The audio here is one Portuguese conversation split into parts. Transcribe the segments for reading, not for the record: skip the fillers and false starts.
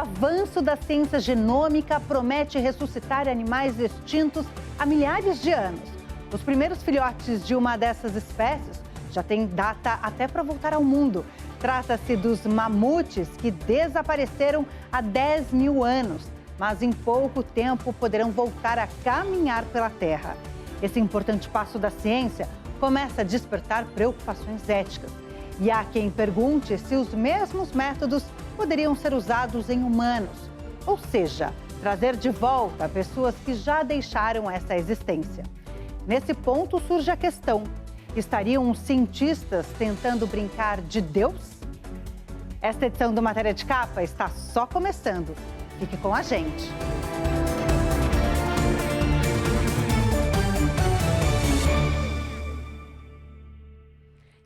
avanço da ciência genômica promete ressuscitar animais extintos há milhares de anos. Os primeiros filhotes de uma dessas espécies já têm data até para voltar ao mundo. Trata-se dos mamutes que desapareceram há 10 mil anos, mas em pouco tempo poderão voltar a caminhar pela Terra. Esse importante passo da ciência começa a despertar preocupações éticas. E há quem pergunte se os mesmos métodos poderiam ser usados em humanos, ou seja, trazer de volta pessoas que já deixaram essa existência. Nesse ponto surge a questão: estariam os cientistas tentando brincar de Deus? Esta edição do Matéria de Capa está só começando. Fique com a gente.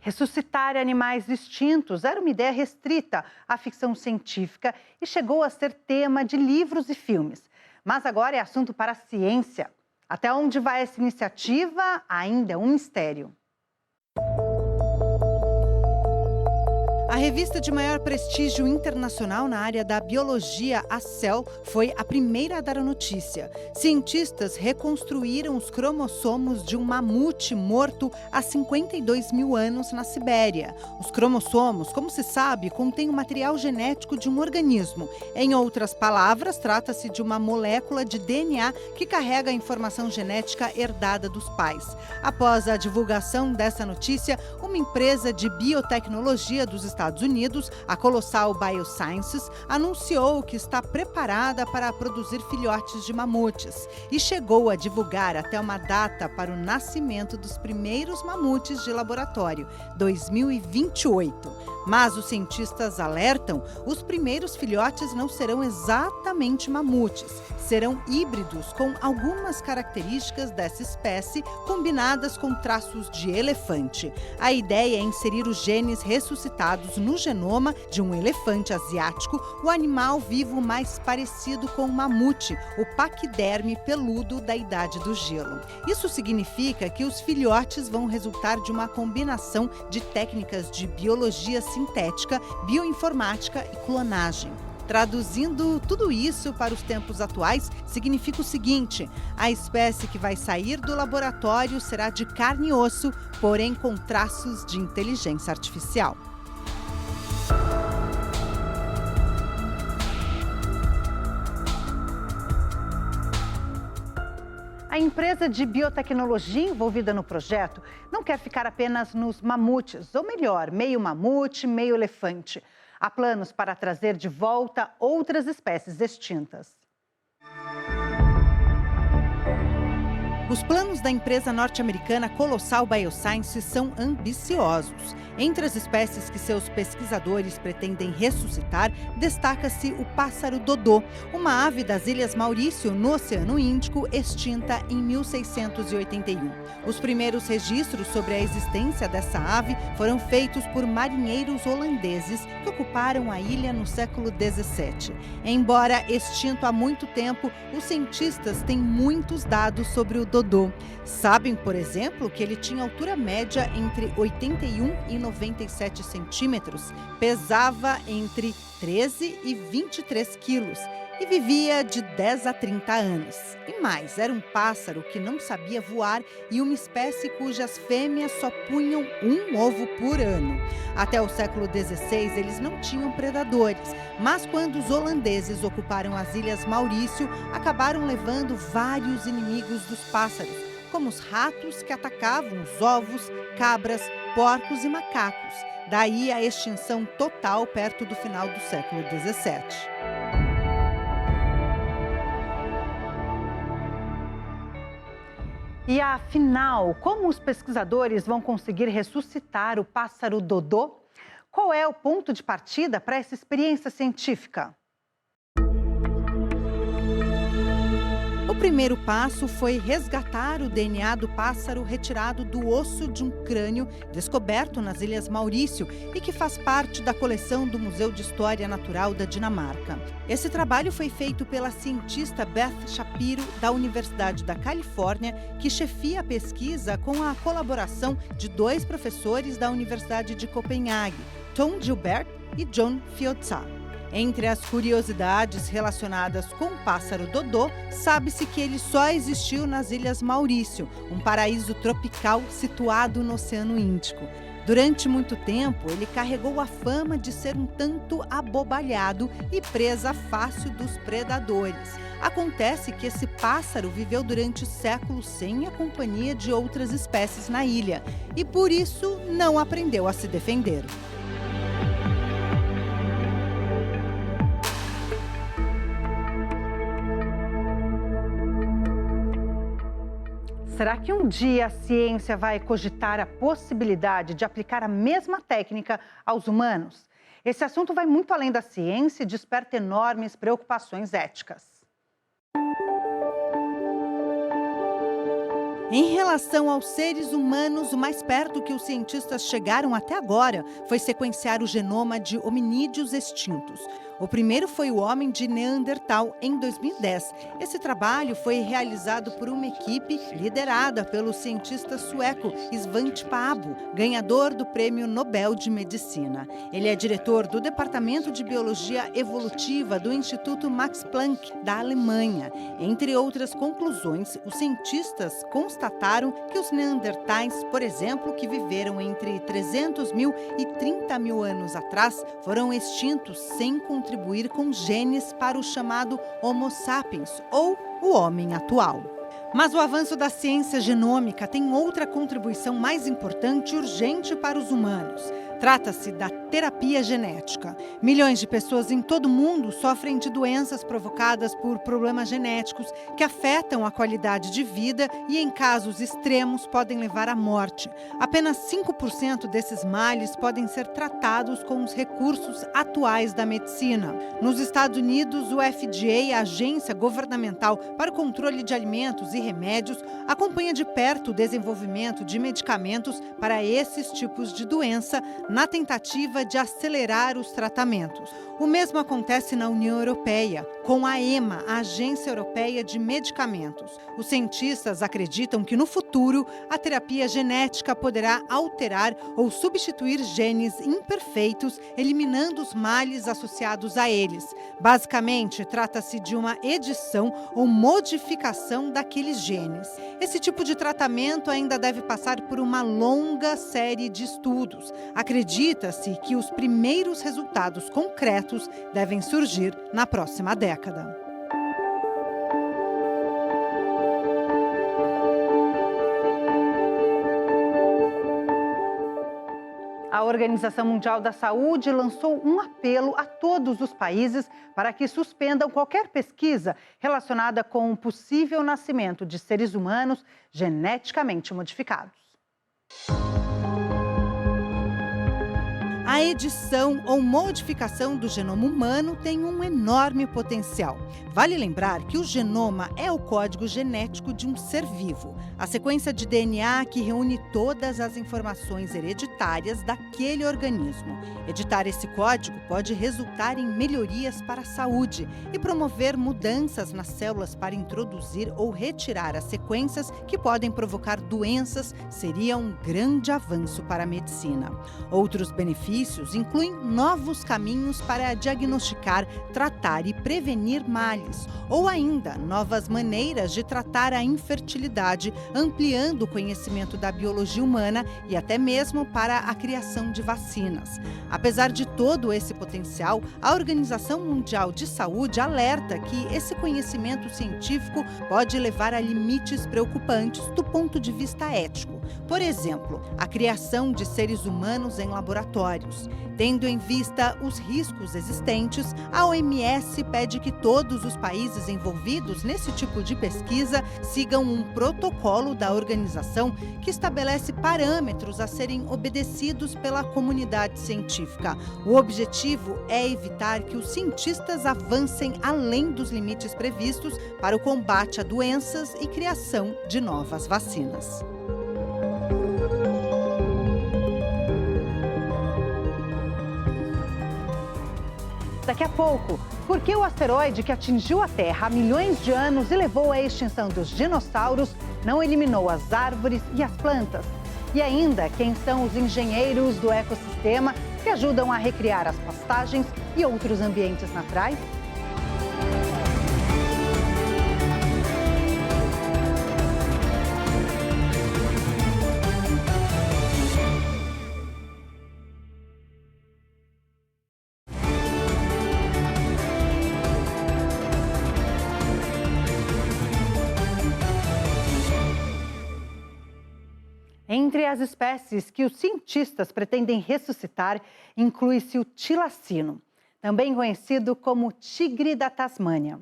Ressuscitar animais extintos era uma ideia restrita à ficção científica e chegou a ser tema de livros e filmes. Mas agora é assunto para a ciência. Até onde vai essa iniciativa ainda é um mistério. A revista de maior prestígio internacional na área da biologia, a Cell, foi a primeira a dar a notícia. Cientistas reconstruíram os cromossomos de um mamute morto há 52 mil anos na Sibéria. Os cromossomos, como se sabe, contêm o material genético de um organismo. Em outras palavras, trata-se de uma molécula de DNA que carrega a informação genética herdada dos pais. Após a divulgação dessa notícia, uma empresa de biotecnologia dos Estados Unidos, a Colossal Biosciences, anunciou que está preparada para produzir filhotes de mamutes e chegou a divulgar até uma data para o nascimento dos primeiros mamutes de laboratório, 2028. Mas os cientistas alertam, os primeiros filhotes não serão exatamente mamutes, serão híbridos com algumas características dessa espécie combinadas com traços de elefante. A ideia é inserir os genes ressuscitados no genoma de um elefante asiático, o animal vivo mais parecido com o mamute, o paquiderme peludo da Idade do Gelo. Isso significa que os filhotes vão resultar de uma combinação de técnicas de biologia sintética, bioinformática e clonagem. Traduzindo tudo isso para os tempos atuais, significa o seguinte: a espécie que vai sair do laboratório será de carne e osso, porém com traços de inteligência artificial. A empresa de biotecnologia envolvida no projeto não quer ficar apenas nos mamutes, ou melhor, meio mamute, meio elefante. Há planos para trazer de volta outras espécies extintas. Os planos da empresa norte-americana Colossal Biosciences são ambiciosos. Entre as espécies que seus pesquisadores pretendem ressuscitar, destaca-se o pássaro dodô, uma ave das Ilhas Maurício, no Oceano Índico, extinta em 1681. Os primeiros registros sobre a existência dessa ave foram feitos por marinheiros holandeses que ocuparam a ilha no século XVII. Embora extinto há muito tempo, os cientistas têm muitos dados sobre o dodô. Sabem, por exemplo, que ele tinha altura média entre 81 e 97 centímetros, pesava entre 13 e 23 quilos e vivia de 10 a 30 anos. E mais, era um pássaro que não sabia voar e uma espécie cujas fêmeas só punham um ovo por ano. Até o século XVI, eles não tinham predadores, mas quando os holandeses ocuparam as Ilhas Maurício, acabaram levando vários inimigos dos pássaros, como os ratos que atacavam os ovos, cabras, porcos e macacos. Daí a extinção total perto do final do século XVII. E afinal, como os pesquisadores vão conseguir ressuscitar o pássaro dodô? Qual é o ponto de partida para essa experiência científica? O primeiro passo foi resgatar o DNA do pássaro retirado do osso de um crânio descoberto nas Ilhas Maurício e que faz parte da coleção do Museu de História Natural da Dinamarca. Esse trabalho foi feito pela cientista Beth Shapiro, da Universidade da Califórnia, que chefia a pesquisa com a colaboração de 2 professores da Universidade de Copenhague, Tom Gilbert e John Fiotza. Entre as curiosidades relacionadas com o pássaro dodô, sabe-se que ele só existiu nas Ilhas Maurício, um paraíso tropical situado no Oceano Índico. Durante muito tempo, ele carregou a fama de ser um tanto abobalhado e presa fácil dos predadores. Acontece que esse pássaro viveu durante séculos sem a companhia de outras espécies na ilha e, por isso, não aprendeu a se defender. Será que um dia a ciência vai cogitar a possibilidade de aplicar a mesma técnica aos humanos? Esse assunto vai muito além da ciência e desperta enormes preocupações éticas. Em relação aos seres humanos, o mais perto que os cientistas chegaram até agora foi sequenciar o genoma de hominídeos extintos. O primeiro foi o homem de Neandertal, em 2010. Esse trabalho foi realizado por uma equipe liderada pelo cientista sueco Svante Pääbo, ganhador do Prêmio Nobel de Medicina. Ele é diretor do Departamento de Biologia Evolutiva do Instituto Max Planck, da Alemanha. Entre outras conclusões, os cientistas constataram que os neandertais, por exemplo, que viveram entre 300 mil e 30 mil anos atrás, foram extintos sem contribuir com genes para o chamado Homo sapiens, ou o homem atual. Mas o avanço da ciência genômica tem outra contribuição mais importante e urgente para os humanos. Trata-se da terapia genética. Milhões de pessoas em todo o mundo sofrem de doenças provocadas por problemas genéticos que afetam a qualidade de vida e, em casos extremos, podem levar à morte. Apenas 5% desses males podem ser tratados com os recursos atuais da medicina. Nos Estados Unidos, o FDA, a Agência Governamental para o Controle de Alimentos e Remédios, acompanha de perto o desenvolvimento de medicamentos para esses tipos de doença, na tentativa de acelerar os tratamentos. O mesmo acontece na União Europeia, com a EMA, a Agência Europeia de Medicamentos. Os cientistas acreditam que, no futuro, a terapia genética poderá alterar ou substituir genes imperfeitos, eliminando os males associados a eles. Basicamente, trata-se de uma edição ou modificação daqueles genes. Esse tipo de tratamento ainda deve passar por uma longa série de estudos. Acredita-se que os primeiros resultados concretos devem surgir na próxima década. A Organização Mundial da Saúde lançou um apelo a todos os países para que suspendam qualquer pesquisa relacionada com o possível nascimento de seres humanos geneticamente modificados. A edição ou modificação do genoma humano tem um enorme potencial. Vale lembrar que o genoma é o código genético de um ser vivo, a sequência de DNA que reúne todas as informações hereditárias daquele organismo. Editar esse código pode resultar em melhorias para a saúde e promover mudanças nas células para introduzir ou retirar as sequências que podem provocar doenças. Seria um grande avanço para a medicina. Outros benefícios incluem novos caminhos para diagnosticar, tratar e prevenir males, ou ainda novas maneiras de tratar a infertilidade, ampliando o conhecimento da biologia humana e até mesmo para a criação de vacinas. Apesar de todo esse potencial, a Organização Mundial de Saúde alerta que esse conhecimento científico pode levar a limites preocupantes do ponto de vista ético. Por exemplo, a criação de seres humanos em laboratórios. Tendo em vista os riscos existentes, a OMS pede que todos os países envolvidos nesse tipo de pesquisa sigam um protocolo da organização que estabelece parâmetros a serem obedecidos pela comunidade científica. O objetivo é evitar que os cientistas avancem além dos limites previstos para o combate a doenças e criação de novas vacinas. Daqui a pouco, por que o asteroide que atingiu a Terra há milhões de anos e levou à extinção dos dinossauros não eliminou as árvores e as plantas? E ainda, quem são os engenheiros do ecossistema que ajudam a recriar as pastagens e outros ambientes naturais. Entre as espécies que os cientistas pretendem ressuscitar, inclui-se o tilacino, também conhecido como tigre da Tasmânia.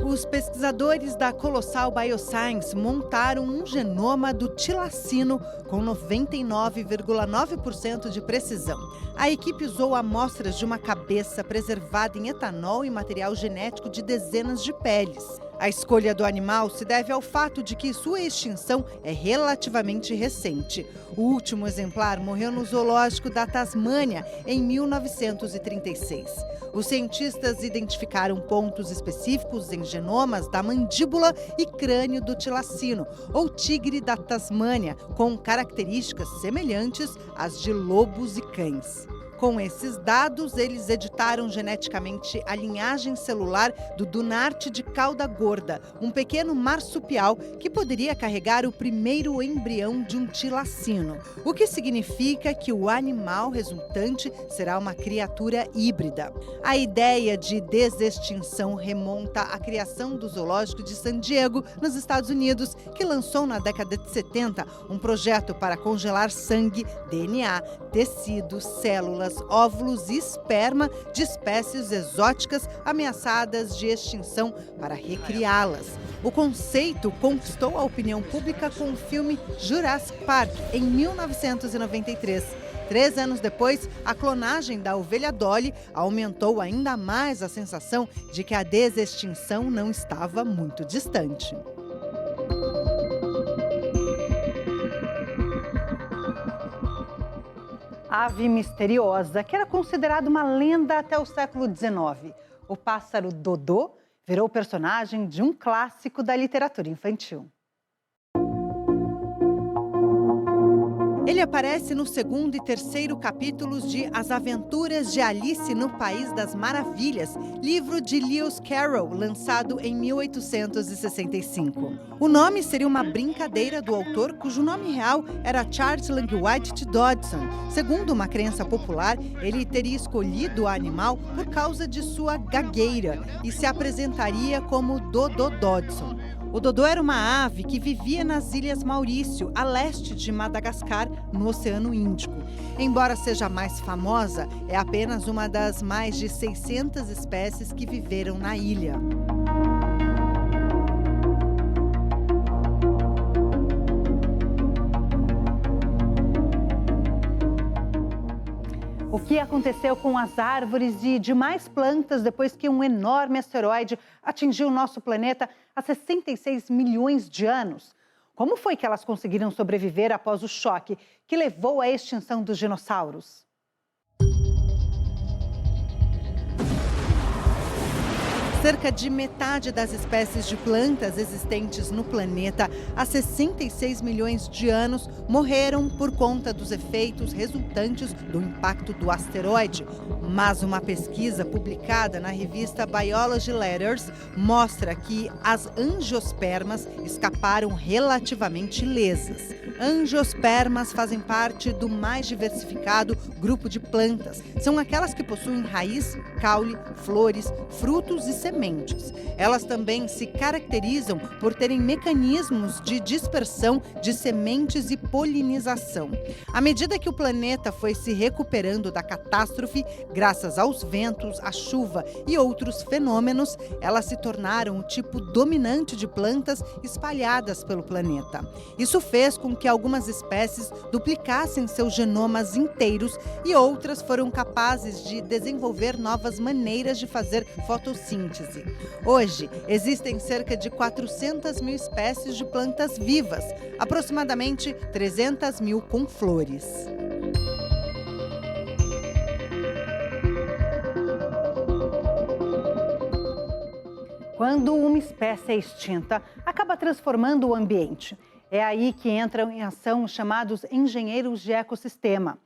Os pesquisadores da Colossal Bioscience montaram um genoma do tilacino com 99,9% de precisão. A equipe usou amostras de uma cabeça preservada em etanol e material genético de dezenas de peles. A escolha do animal se deve ao fato de que sua extinção é relativamente recente. O último exemplar morreu no zoológico da Tasmânia em 1936. Os cientistas identificaram pontos específicos em genomas da mandíbula e crânio do tilacino, ou tigre da Tasmânia, com características semelhantes às de lobos e cães. Com esses dados, eles editaram geneticamente a linhagem celular do dunarte de cauda gorda, um pequeno marsupial que poderia carregar o primeiro embrião de um tilacino, o que significa que o animal resultante será uma criatura híbrida. A ideia de desextinção remonta à criação do Zoológico de San Diego, nos Estados Unidos, que lançou na década de 70 um projeto para congelar sangue, DNA, tecidos, células, óvulos e esperma de espécies exóticas ameaçadas de extinção para recriá-las. O conceito conquistou a opinião pública com o filme Jurassic Park, em 1993. 3 anos depois, a clonagem da ovelha Dolly aumentou ainda mais a sensação de que a desextinção não estava muito distante. Ave misteriosa, que era considerada uma lenda até o século XIX. O pássaro Dodô virou personagem de um clássico da literatura infantil. Ele aparece no 2º e 3º capítulos de As Aventuras de Alice no País das Maravilhas, livro de Lewis Carroll, lançado em 1865. O nome seria uma brincadeira do autor, cujo nome real era Charles Langwhite Dodson. Segundo uma crença popular, ele teria escolhido o animal por causa de sua gagueira e se apresentaria como Dodô Dodson. O dodô era uma ave que vivia nas Ilhas Maurício, a leste de Madagascar, no Oceano Índico. Embora seja a mais famosa, é apenas uma das mais de 600 espécies que viveram na ilha. O que aconteceu com as árvores e demais plantas depois que um enorme asteroide atingiu o nosso planeta há 66 milhões de anos? Como foi que elas conseguiram sobreviver após o choque que levou à extinção dos dinossauros? Cerca de metade das espécies de plantas existentes no planeta há 66 milhões de anos morreram por conta dos efeitos resultantes do impacto do asteroide. Mas uma pesquisa publicada na revista Biology Letters mostra que as angiospermas escaparam relativamente ilesas. Angiospermas fazem parte do mais diversificado grupo de plantas. São aquelas que possuem raiz, caule, flores, frutos e sementes. Elas também se caracterizam por terem mecanismos de dispersão de sementes e polinização. À medida que o planeta foi se recuperando da catástrofe, graças aos ventos, à chuva e outros fenômenos, elas se tornaram o tipo dominante de plantas espalhadas pelo planeta. Isso fez com que algumas espécies duplicassem seus genomas inteiros e outras foram capazes de desenvolver novas maneiras de fazer fotossíntese. Hoje, existem cerca de 400 mil espécies de plantas vivas, aproximadamente 300 mil com flores. Quando uma espécie é extinta, acaba transformando o ambiente. É aí que entram em ação os chamados engenheiros de ecossistema.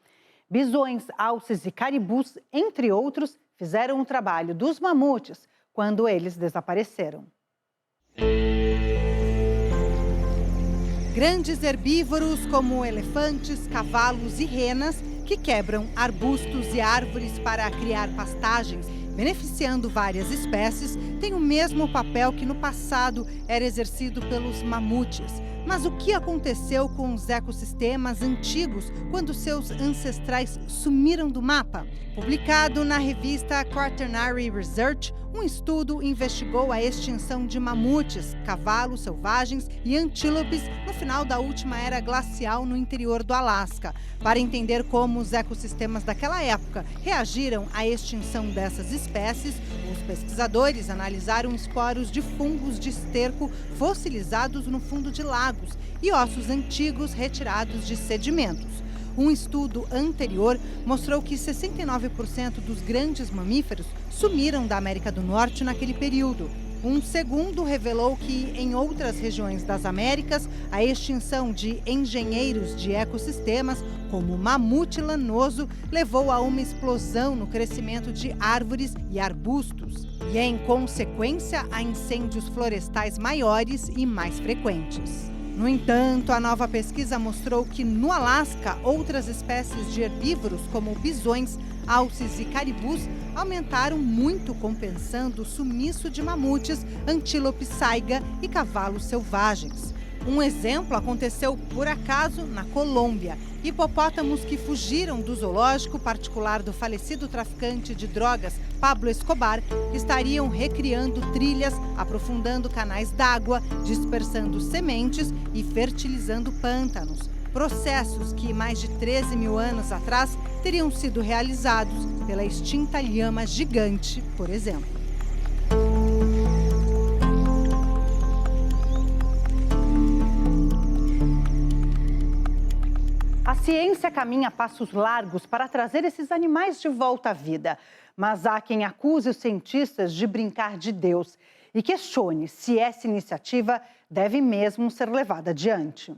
Bisões, alces e caribus, entre outros, fizeram o trabalho dos mamutes quando eles desapareceram. Grandes herbívoros como elefantes, cavalos e renas que quebram arbustos e árvores para criar pastagens, beneficiando várias espécies, têm o mesmo papel que no passado era exercido pelos mamutes. Mas o que aconteceu com os ecossistemas antigos quando seus ancestrais sumiram do mapa? Publicado na revista Quaternary Research, um estudo investigou a extinção de mamutes, cavalos selvagens e antílopes no final da última era glacial no interior do Alasca. Para entender como os ecossistemas daquela época reagiram à extinção dessas espécies, os pesquisadores analisaram esporos de fungos de esterco fossilizados no fundo de lagos e ossos antigos retirados de sedimentos. Um estudo anterior mostrou que 69% dos grandes mamíferos sumiram da América do Norte naquele período. Um segundo revelou que, em outras regiões das Américas, a extinção de engenheiros de ecossistemas, como o mamute lanoso, levou a uma explosão no crescimento de árvores e arbustos. E, em consequência, a incêndios florestais maiores e mais frequentes. No entanto, a nova pesquisa mostrou que no Alasca, outras espécies de herbívoros, como bisões, alces e caribus, aumentaram muito, compensando o sumiço de mamutes, antílopes saiga e cavalos selvagens. Um exemplo aconteceu, por acaso, na Colômbia. Hipopótamos que fugiram do zoológico particular do falecido traficante de drogas Pablo Escobar estariam recriando trilhas, aprofundando canais d'água, dispersando sementes e fertilizando pântanos. Processos que, mais de 13 mil anos atrás, teriam sido realizados pela extinta lhama gigante, por exemplo. A ciência caminha a passos largos para trazer esses animais de volta à vida. Mas há quem acuse os cientistas de brincar de Deus e questione se essa iniciativa deve mesmo ser levada adiante.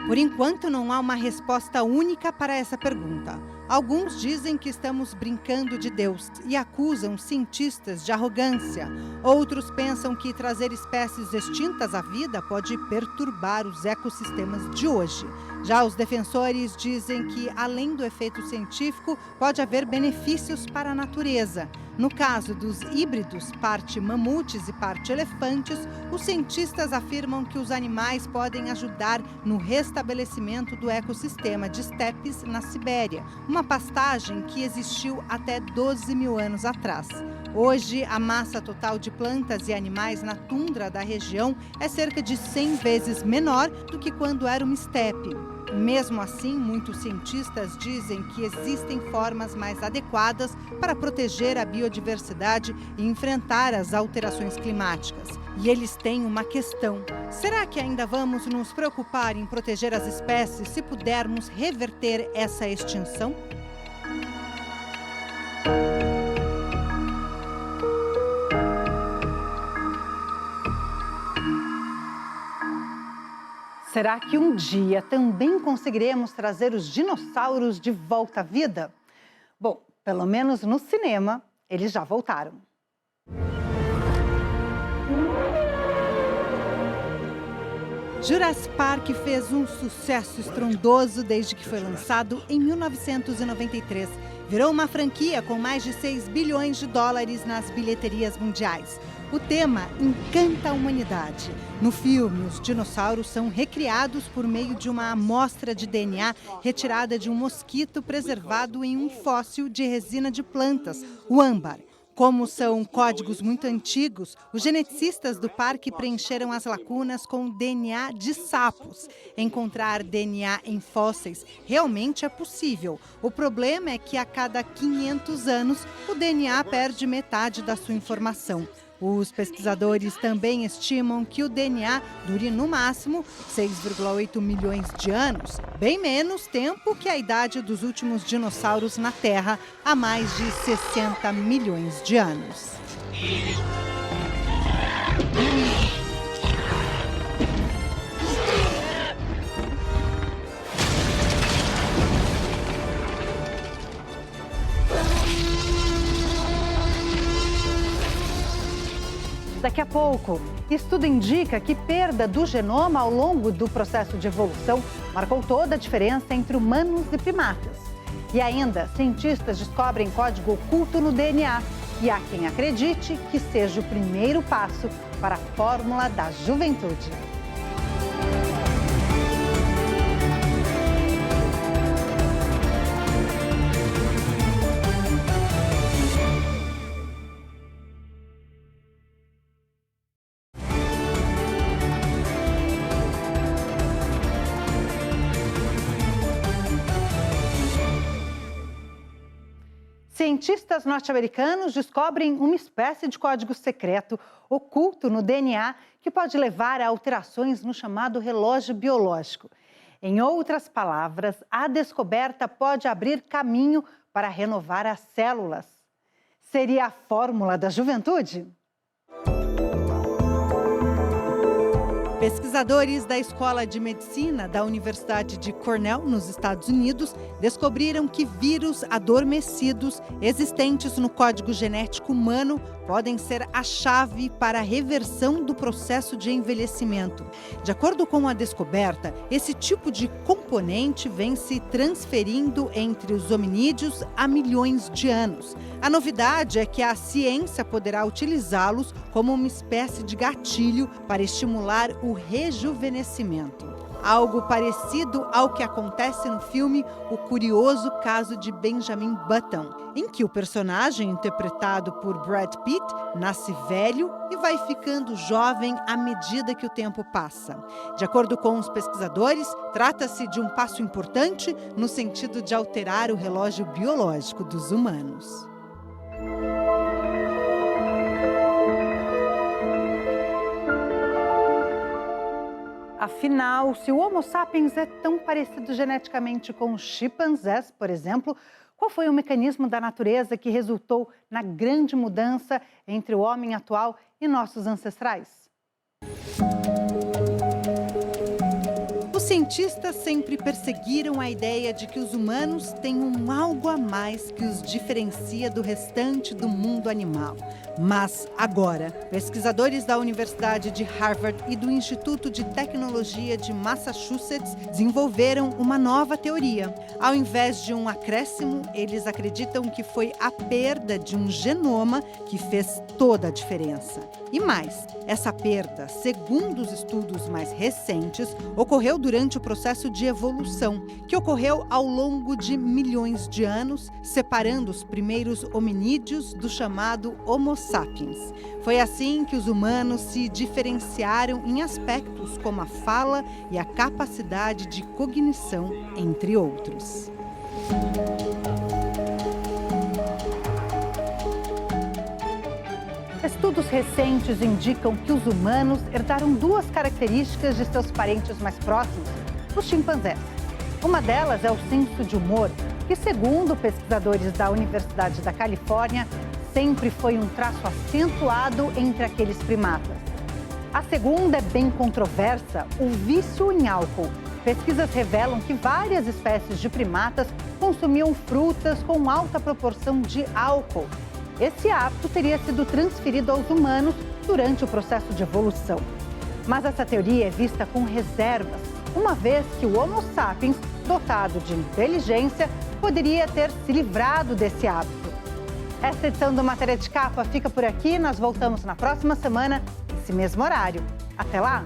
Por enquanto, não há uma resposta única para essa pergunta. Alguns dizem que estamos brincando de Deus e acusam cientistas de arrogância. Outros pensam que trazer espécies extintas à vida pode perturbar os ecossistemas de hoje. Já os defensores dizem que, além do efeito científico, pode haver benefícios para a natureza. No caso dos híbridos, parte mamutes e parte elefantes, os cientistas afirmam que os animais podem ajudar no restabelecimento do ecossistema de estepes na Sibéria, uma pastagem que existiu até 12 mil anos atrás. Hoje, a massa total de plantas e animais na tundra da região é cerca de 100 vezes menor do que quando era uma estepe. Mesmo assim, muitos cientistas dizem que existem formas mais adequadas para proteger a biodiversidade e enfrentar as alterações climáticas. E eles têm uma questão: será que ainda vamos nos preocupar em proteger as espécies se pudermos reverter essa extinção? Será que um dia também conseguiremos trazer os dinossauros de volta à vida? Bom, pelo menos no cinema, eles já voltaram. Jurassic Park fez um sucesso estrondoso desde que foi lançado em 1993. Virou uma franquia com mais de 6 bilhões de dólares nas bilheterias mundiais. O tema encanta a humanidade. No filme, os dinossauros são recriados por meio de uma amostra de DNA retirada de um mosquito preservado em um fóssil de resina de plantas, o âmbar. Como são códigos muito antigos, os geneticistas do parque preencheram as lacunas com DNA de sapos. Encontrar DNA em fósseis realmente é possível. O problema é que a cada 500 anos, o DNA perde metade da sua informação. Os pesquisadores também estimam que o DNA dure no máximo 6,8 milhões de anos, bem menos tempo que a idade dos últimos dinossauros na Terra, há mais de 60 milhões de anos. Daqui a pouco, estudo indica que perda do genoma ao longo do processo de evolução marcou toda a diferença entre humanos e primatas. E ainda, cientistas descobrem código oculto no DNA. E há quem acredite que seja o primeiro passo para a fórmula da juventude. Cientistas norte-americanos descobrem uma espécie de código secreto oculto no DNA que pode levar a alterações no chamado relógio biológico. Em outras palavras, a descoberta pode abrir caminho para renovar as células. Seria a fórmula da juventude? Pesquisadores da Escola de Medicina da Universidade de Cornell, nos Estados Unidos, descobriram que vírus adormecidos existentes no código genético humano podem ser a chave para a reversão do processo de envelhecimento. De acordo com a descoberta, esse tipo de componente vem se transferindo entre os hominídeos há milhões de anos. A novidade é que a ciência poderá utilizá-los como uma espécie de gatilho para estimular o rejuvenescimento. Algo parecido ao que acontece no filme O Curioso Caso de Benjamin Button, em que o personagem, interpretado por Brad Pitt, nasce velho e vai ficando jovem à medida que o tempo passa. De acordo com os pesquisadores, trata-se de um passo importante no sentido de alterar o relógio biológico dos humanos. Afinal, se o Homo sapiens é tão parecido geneticamente com os chimpanzés, por exemplo, qual foi o mecanismo da natureza que resultou na grande mudança entre o homem atual e nossos ancestrais? Os cientistas sempre perseguiram a ideia de que os humanos têm um algo a mais que os diferencia do restante do mundo animal. Mas agora, pesquisadores da Universidade de Harvard e do Instituto de Tecnologia de Massachusetts desenvolveram uma nova teoria. Ao invés de um acréscimo, eles acreditam que foi a perda de um genoma que fez toda a diferença. E mais, essa perda, segundo os estudos mais recentes, ocorreu durante o processo de evolução, que ocorreu ao longo de milhões de anos, separando os primeiros hominídeos do chamado Homo sapiens. Foi assim que os humanos se diferenciaram em aspectos como a fala e a capacidade de cognição, entre outros. Estudos recentes indicam que os humanos herdaram duas características de seus parentes mais próximos, os chimpanzés. Uma delas é o senso de humor, que, segundo pesquisadores da Universidade da Califórnia, sempre foi um traço acentuado entre aqueles primatas. A segunda é bem controversa, o vício em álcool. Pesquisas revelam que várias espécies de primatas consumiam frutas com alta proporção de álcool. Esse hábito teria sido transferido aos humanos durante o processo de evolução. Mas essa teoria é vista com reservas, uma vez que o Homo sapiens, dotado de inteligência, poderia ter se livrado desse hábito. Esta edição do Matéria de Capa fica por aqui. Nós voltamos na próxima semana, nesse mesmo horário. Até lá!